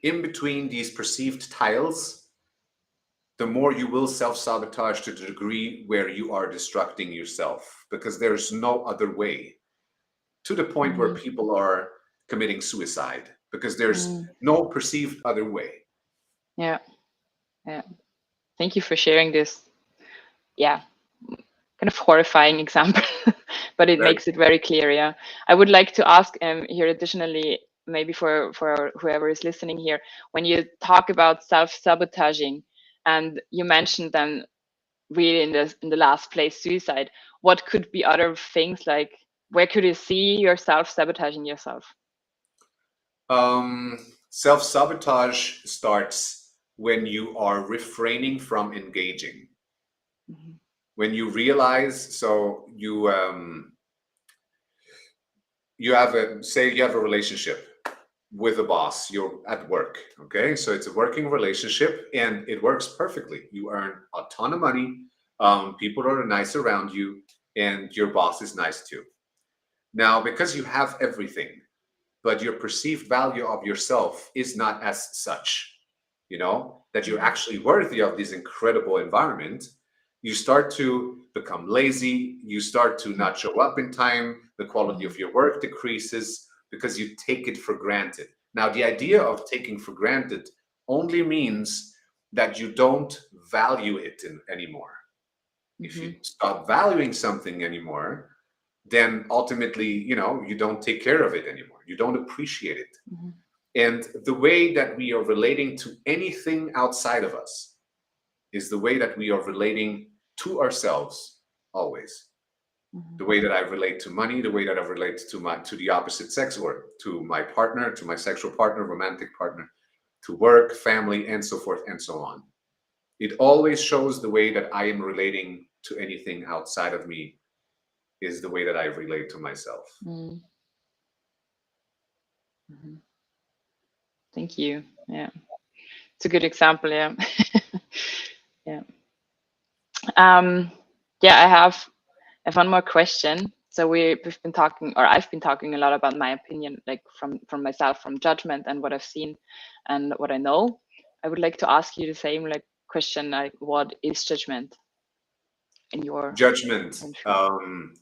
in between these perceived tiles, the more you will self-sabotage to the degree where you are destructing yourself, because there's no other way, to the point where people are committing suicide because there's no perceived other way. Yeah. Thank you for sharing this. Yeah, kind of horrifying example, but it makes it very clear. Yeah, I would like to ask here additionally, maybe for whoever is listening here, when you talk about self-sabotaging, and you mentioned then really in the last place suicide, what could be other things, like where could you see yourself sabotaging yourself? Self-sabotage starts when you are refraining from engaging. When you realize, so you have a relationship with a boss, you're at work, okay? So it's a working relationship and it works perfectly. You earn a ton of money, people are nice around you, and your boss is nice too. Now, because you have everything, but your perceived value of yourself is not as such, that you're actually worthy of this incredible environment, you start to become lazy, you start to not show up in time, the quality of your work decreases because you take it for granted. Now, the idea of taking for granted only means that you don't value it anymore. If you stop valuing something anymore, then ultimately, you don't take care of it anymore. You don't appreciate it. And the way that we are relating to anything outside of us is the way that we are relating to ourselves always. The way that I relate to money, the way that I relate to the opposite sex, or to my partner, to my sexual partner, romantic partner, to work, family, and so forth and so on. It always shows the way that I am relating to anything outside of me is the way that I relate to myself. Mm. Mhm. Thank you. Yeah, it's a good example. Yeah. Yeah. Um, yeah, I have one more question. So we've been talking, or I've been talking a lot about my opinion, like from myself, from judgment and what I've seen and what I know. I would like to ask you the same like question, like what is judgment in your Judgment. country?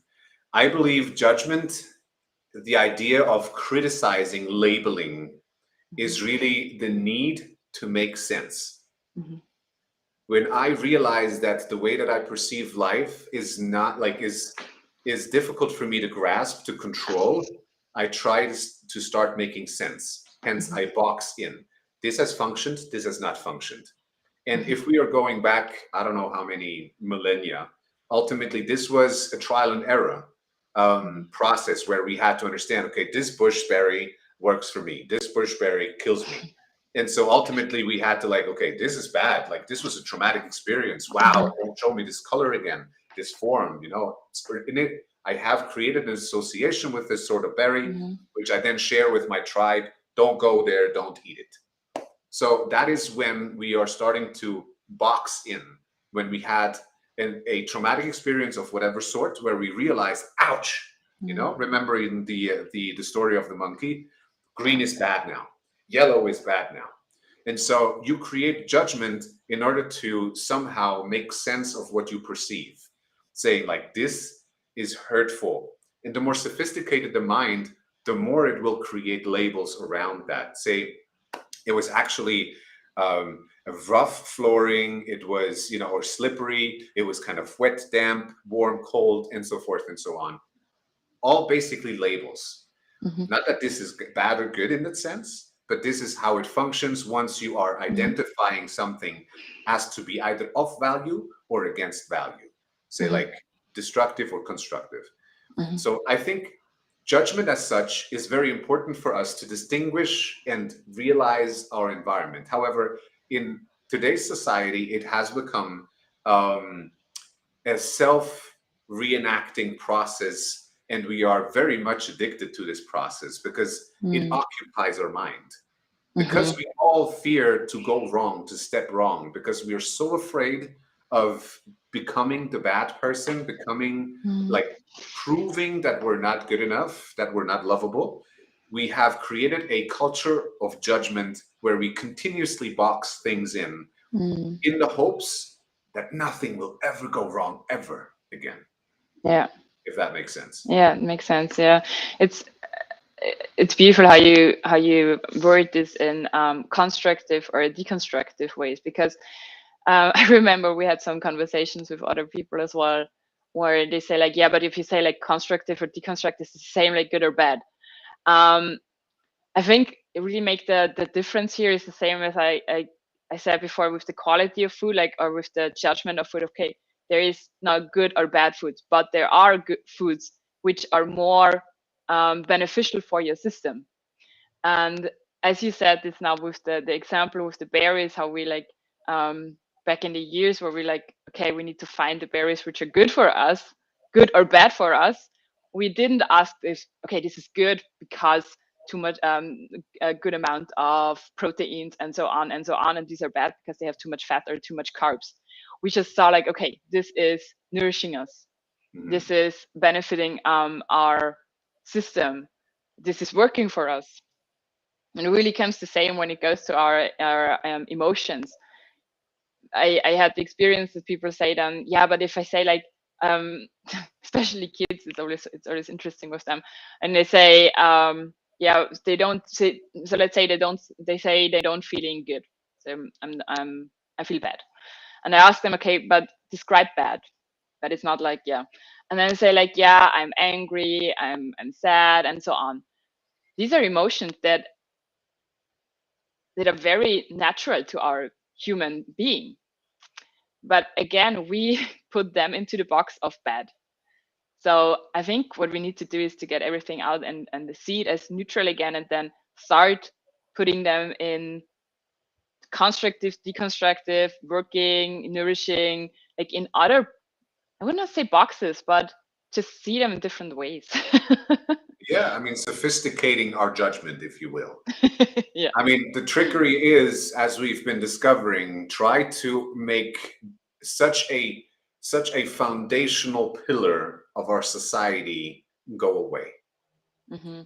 I believe judgment, the idea of criticizing, labeling, Mhm. is really the need to make sense. Mhm. When I realize that the way that I perceive life is not like is difficult for me to grasp, to control, I try to start making sense. Hence, Mhm. I box in. This has functioned, this has not functioned. And Mhm. if we are going back, I don't know how many millennia, ultimately this was a trial and error Mhm. process where we had to understand, okay, this bushberry works for me, this bushberry kills me. And so ultimately we had to like, okay, this is bad. Like this was a traumatic experience. Wow, Mhm. don't show me this color again, this form, in it, I have created an association with this sort of berry, Mhm. which I then share with my tribe. Don't go there, don't eat it. So that is when we are starting to box in, when we had a traumatic experience of whatever sort, where we realized, ouch, Mhm. remembering the story of the monkey, green is bad now, yellow is bad now. And so you create judgment in order to somehow make sense of what you perceive, saying like this is hurtful. And the more sophisticated the mind, the more it will create labels around that. Say, it was actually a rough flooring. It was, or slippery. It was kind of wet, damp, warm, cold, and so forth and so on. All basically labels. Mhm. Not that this is bad or good in that sense, but this is how it functions once you are Mhm. identifying something as to be either of value or against value. Say Mhm. like destructive or constructive. Mhm. So I think judgment as such is very important for us to distinguish and realize our environment. However, in today's society, it has become um, a self reenacting process, and we are very much addicted to this process because it Mhm. occupies our mind. Because Mhm. we all fear to go wrong, to step wrong, because we are so afraid of becoming the bad person, becoming Mhm. like proving that we're not good enough, that we're not lovable. We have created a culture of judgment where we continuously box things Mhm. in the hopes that nothing will ever go wrong ever again, Yeah. if that makes sense. Yeah, it makes sense. Yeah, it's it's beautiful how you word this in constructive or deconstructive ways, because I remember we had some conversations with other people as well, where they say like, yeah, but if you say like constructive or deconstructive, it's the same, like good or bad. um I think it really make the difference here is the same as I said before with the quality of food, like, or with the judgment of food. Okay, there is not good or bad foods, but there are good foods which are more beneficial for your system. And as you said, this now with the example with the berries, how we like back in the years where we like, okay, we need to find the berries which are good for us, good or bad for us. We didn't ask this, okay, this is good because too much a good amount of proteins and so on and so on, and these are bad because they have too much fat or too much carbs. We just saw like, okay, this is nourishing us, this Mhm. is benefiting our system, this is working for us. And it really comes the same when it goes to our emotions. I had the experience that people say then, yeah, but if I say like, um, especially kids, it's always interesting with them, and they say, yeah, they don't say, so let's say they say they don't feeling good, so I feel bad, and I ask them, okay, but describe bad, but it's not like, yeah, and then they say like, yeah, I'm angry, I'm sad, and so on. These are emotions that are very natural to our human being. But again, we put them into the box of bad. So I think what we need to do is to get everything out and see it as neutral again, and then start putting them in constructive, deconstructive, working, nourishing, like in other, I would not say boxes, but just see them in different ways. Yeah, I mean, sophisticating our judgment, if you will. Yeah. I mean, the trickery is, as we've been discovering, try to make such a foundational pillar of our society go away. Hmm. I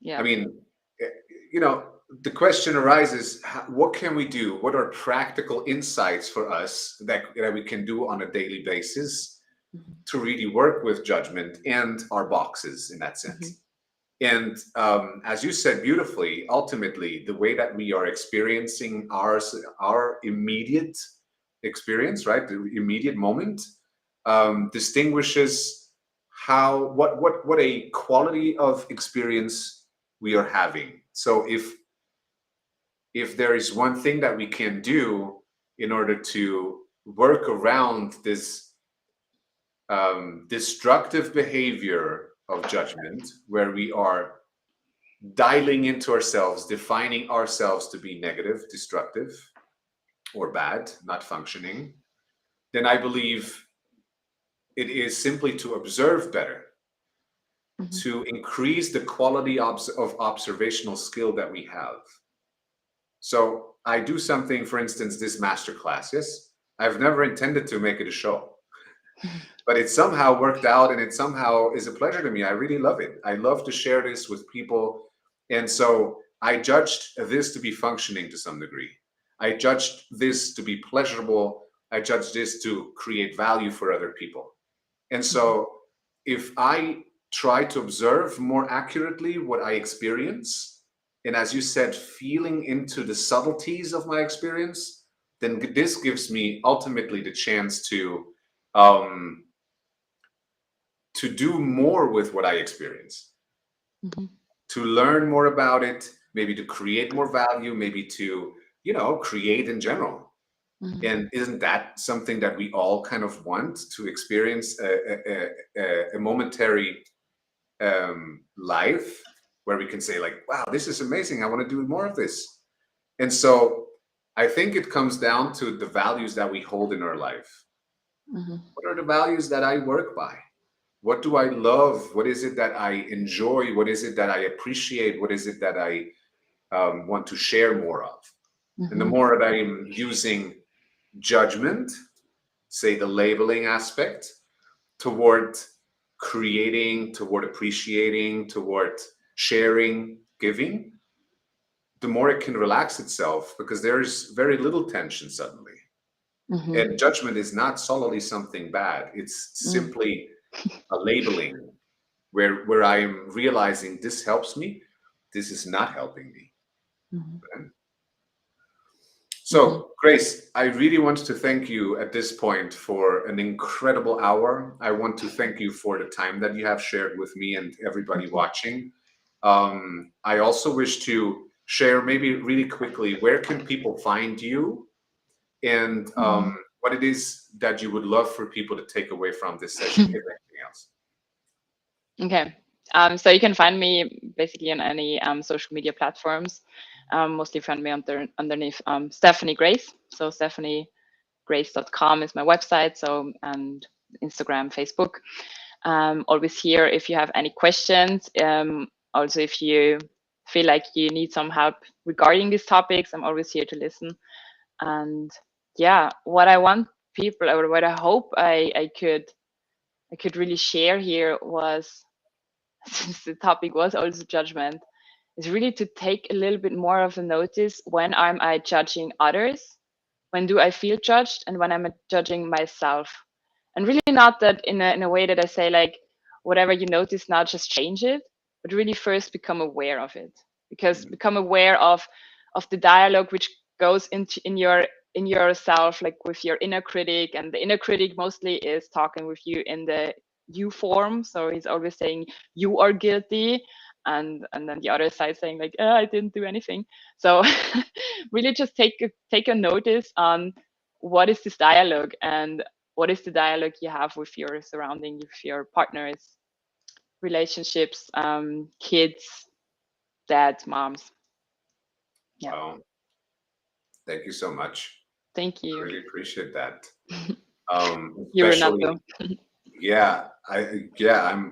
Yeah. mean, eh, you know, the question arises: what can we do? What are practical insights for us that we can do on a daily basis Hmm. to really work with judgment and our boxes in that Hmm. sense? And as you said beautifully, ultimately, the way that we are experiencing our immediate experience, right, the immediate moment, distinguishes what a quality of experience we are having. So if there is one thing that we can do in order to work around this destructive behavior of judgment, where we are dialing into ourselves, defining ourselves to be negative, destructive, or bad, not functioning, then I believe it is simply to observe better, Hmm. to increase the quality of observational skill that we have. So I do something, for instance, this masterclass. Yes, I've never intended to make it a show, but it somehow worked out, and it somehow is a pleasure to me. I really love it. I love to share this with people. And so I judged this to be functioning to some degree. I judged this to be pleasurable. I judged this to create value for other people. And Hmm. so if I try to observe more accurately what I experience, and as you said, feeling into the subtleties of my experience, then this gives me ultimately the chance um, to do more with what I experience, Hmm. to learn more about it, maybe to create more value, maybe to, create in general. Hmm. And isn't that something that we all kind of want to experience a momentary life where we can say, like, wow, this is amazing. I want to do more of this. And so I think it comes down to the values that we hold in our life. Hmm. What are the values that I work by? What do I love? What is it that I enjoy? What is it that I appreciate? What is it that I want to share more of? And the Hmm. more that I'm using judgment, say the labeling aspect, toward creating, toward appreciating, toward sharing, giving, the more it can relax itself, because there's very little tension suddenly. Hmm. And judgment is not solely something bad. It's simply a labeling where I am realizing this helps me, this is not helping me. Hmm. Hmm. So, Grace, I really want to thank you at this point for an incredible hour. I want to thank you for the time that you have shared with me and everybody watching. I also wish to share, maybe really quickly, where can people find you, and Hmm. what it is that you would love for people to take away from this session, if anything else. Okay. So you can find me basically on any social media platforms. Mostly find me underneath Stephanie Grace. So stephaniegrace.com is my website. So, and Instagram, Facebook. Always here if you have any questions. Also, if you feel like you need some help regarding these topics, I'm always here to listen. And yeah, what I want people, or what I hope I could really share here was, since the topic was also judgment, is really to take a little bit more of a notice: when am I judging others? When do I feel judged? And when I'm judging myself? And really not that in a way that I say, like, whatever you notice now, just change it, but really first become aware of it. Because become aware of the dialogue which goes into in yourself, like with your inner critic. And the inner critic mostly is talking with you in the you form. So he's always saying you are guilty, and then the other side saying, like, I didn't do anything. So really just take a notice on what is this dialogue, and what is the dialogue you have with your surrounding, with your partners, relationships, kids, dads, moms. Yeah. Well, thank you so much. Thank I you. really appreciate that. You, Especially, Renato.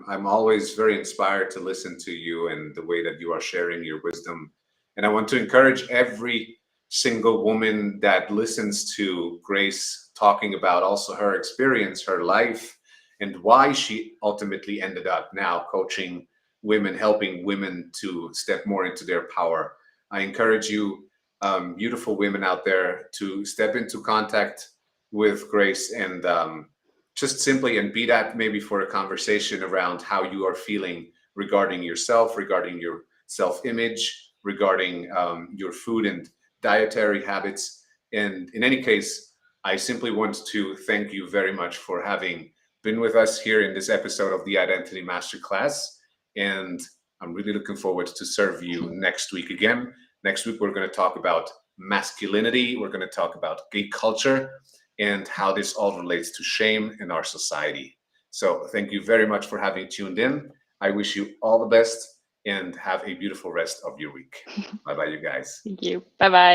I'm always very inspired to listen to you and the way that you are sharing your wisdom. And I want to encourage every single woman that listens to Grace talking about also her experience, her life, and why she ultimately ended up now coaching women, helping women to step more into their power. I encourage you, beautiful women out there, to step into contact with Grace and just simply, and be that maybe for a conversation around how you are feeling regarding yourself, regarding your self-image, regarding your food and dietary habits. And in any case, I simply want to thank you very much for having been with us here in this episode of the Identity Masterclass. And I'm really looking forward to serve you next week again. Next week, we're going to talk about masculinity. We're going to talk about gay culture and how this all relates to shame in our society. So thank you very much for having tuned in. I wish you all the best and have a beautiful rest of your week. Bye bye, you guys. Thank you. Bye bye.